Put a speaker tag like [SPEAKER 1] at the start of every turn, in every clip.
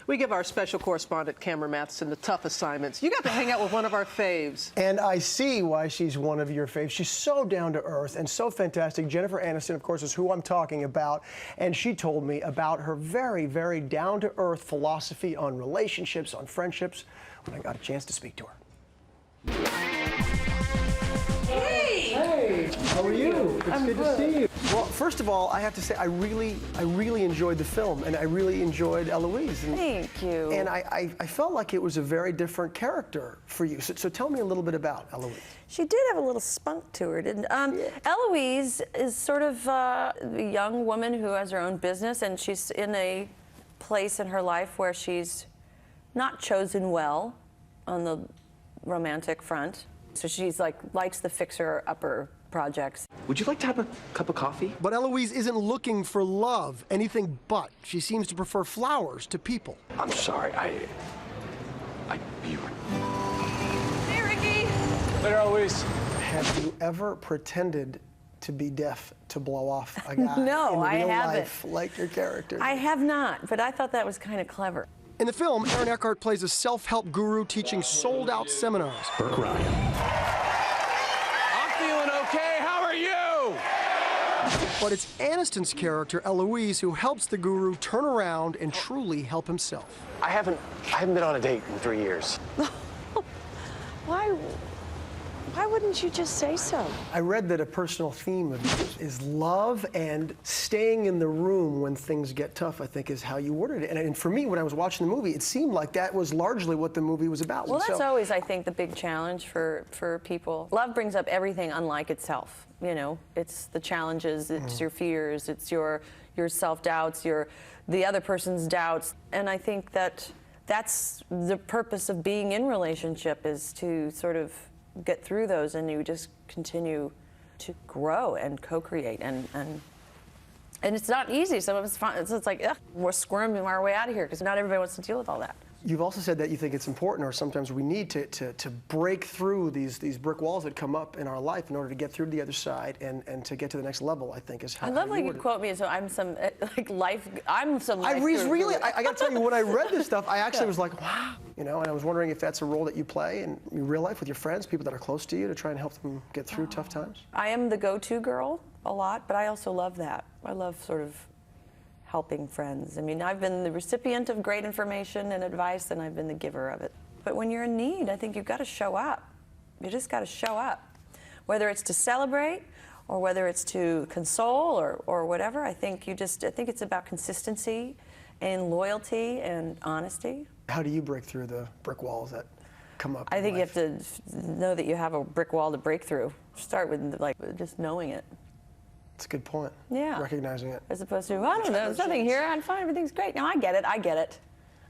[SPEAKER 1] We give our special correspondent, Cameron Matheson, the tough assignments. You got to hang out with one of our faves.
[SPEAKER 2] And I see why she's one of your faves. She's so down to earth and so fantastic. Jennifer Aniston, of course, is who I'm talking about. And she told me about her very, very down to earth philosophy on relationships, on friendships, when I got a chance to speak to her. Hey, how are you? It's good to see you. Well, first of all, I have to say I really enjoyed the film, and I really enjoyed Eloise. And,
[SPEAKER 3] Thank you.
[SPEAKER 2] And I felt like it was a very different character for you. So tell me a little bit about Eloise.
[SPEAKER 3] She did have a little spunk to her, didn't? Eloise is sort of a young woman who has her own business, and she's in a place in her life where she's not chosen well on the romantic front. So she's likes the fixer-upper projects.
[SPEAKER 4] Would you like to have a cup of coffee?
[SPEAKER 2] But Eloise isn't looking for love, anything but. She seems to prefer flowers to people.
[SPEAKER 4] I'm sorry, you...
[SPEAKER 3] Hey, Ricky.
[SPEAKER 4] Later, Eloise.
[SPEAKER 2] Have you ever pretended to be deaf to blow off a guy
[SPEAKER 3] No,
[SPEAKER 2] in
[SPEAKER 3] I
[SPEAKER 2] real
[SPEAKER 3] haven't.
[SPEAKER 2] life like your character?
[SPEAKER 3] I have not, but I thought that was kind of clever.
[SPEAKER 2] In the film, Aaron Eckhart plays a self-help guru teaching sold-out seminars.
[SPEAKER 4] Burke Ryan. I'm feeling okay. How are you?
[SPEAKER 2] But it's Aniston's character, Eloise, who helps the guru turn around and truly help himself.
[SPEAKER 4] I haven't been on a date in 3 years.
[SPEAKER 3] Why wouldn't you just say so?
[SPEAKER 2] I read that a personal theme of yours is love, and staying in the room when things get tough, I think, is how you worded it. And for me, when I was watching the movie, it seemed like that was largely what the movie was about.
[SPEAKER 3] Well, that's always, I think, the big challenge for people. Love brings up everything unlike itself. You know, it's the challenges, it's your fears, it's your self-doubts, the other person's doubts. And I think that's the purpose of being in relationship, is to sort of get through those, and you just continue to grow and co-create, and it's not easy. Some of it's fun. It's like, ugh, we're squirming our way out of here because not everybody wants to deal with all that.
[SPEAKER 2] You've also said that you think it's important, or sometimes we need to break through these brick walls that come up in our life in order to get through to the other side and to get to the next level, I think, is how
[SPEAKER 3] I love
[SPEAKER 2] how
[SPEAKER 3] like you quote me, so I'm some life guru.
[SPEAKER 2] I got to tell you, when I read this stuff, I actually was like, wow, you know, and I was wondering if that's a role that you play in your real life with your friends, people that are close to you, to try and help them get through tough times.
[SPEAKER 3] I am the go-to girl a lot, but I also love that. I love sort of helping friends. I mean, I've been the recipient of great information and advice, and I've been the giver of it. But when you're in need, I think you've got to show up. You just got to show up. Whether it's to celebrate, or whether it's to console, or whatever, I think it's about consistency and loyalty and honesty.
[SPEAKER 2] How do you break through the brick walls that come up?
[SPEAKER 3] I think you have to know that you have a brick wall to break through. Start with just knowing it.
[SPEAKER 2] That's a good point.
[SPEAKER 3] Yeah.
[SPEAKER 2] Recognizing it.
[SPEAKER 3] As opposed to, I don't know, there's nothing here, I'm fine, everything's great. No, I get it.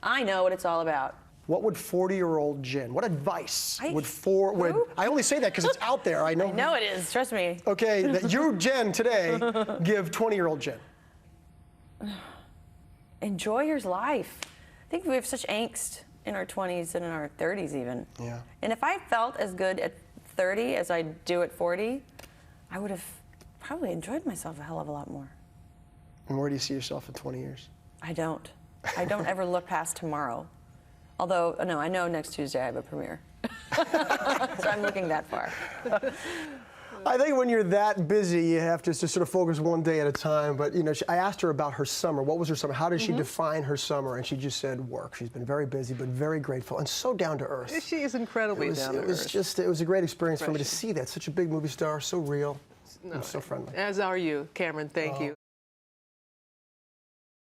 [SPEAKER 3] I know what it's all about.
[SPEAKER 2] What would 40-year-old Jen, what advice I only say that because it's out there, I know.
[SPEAKER 3] I know it is, trust me.
[SPEAKER 2] Okay, that you, Jen, today, give 20-year-old Jen?
[SPEAKER 3] Enjoy your life. I think we have such angst in our 20s and in our 30s even.
[SPEAKER 2] Yeah.
[SPEAKER 3] And if I felt as good at 30 as I do at 40, I would have probably enjoyed myself a hell of a lot more.
[SPEAKER 2] And where do you see yourself in 20 years?
[SPEAKER 3] I don't ever look past tomorrow. Although, no, I know next Tuesday I have a premiere. So I'm looking that far.
[SPEAKER 2] I think when you're that busy, you have to just sort of focus one day at a time. But, you know, I asked her about her summer. What was her summer? How did she define her summer? And she just said work. She's been very busy, but very grateful and so down to earth.
[SPEAKER 1] She is incredibly down to earth.
[SPEAKER 2] It was a great experience for me to see that. Such a big movie star, so real, and so friendly.
[SPEAKER 1] As are you, Cameron. Thank you.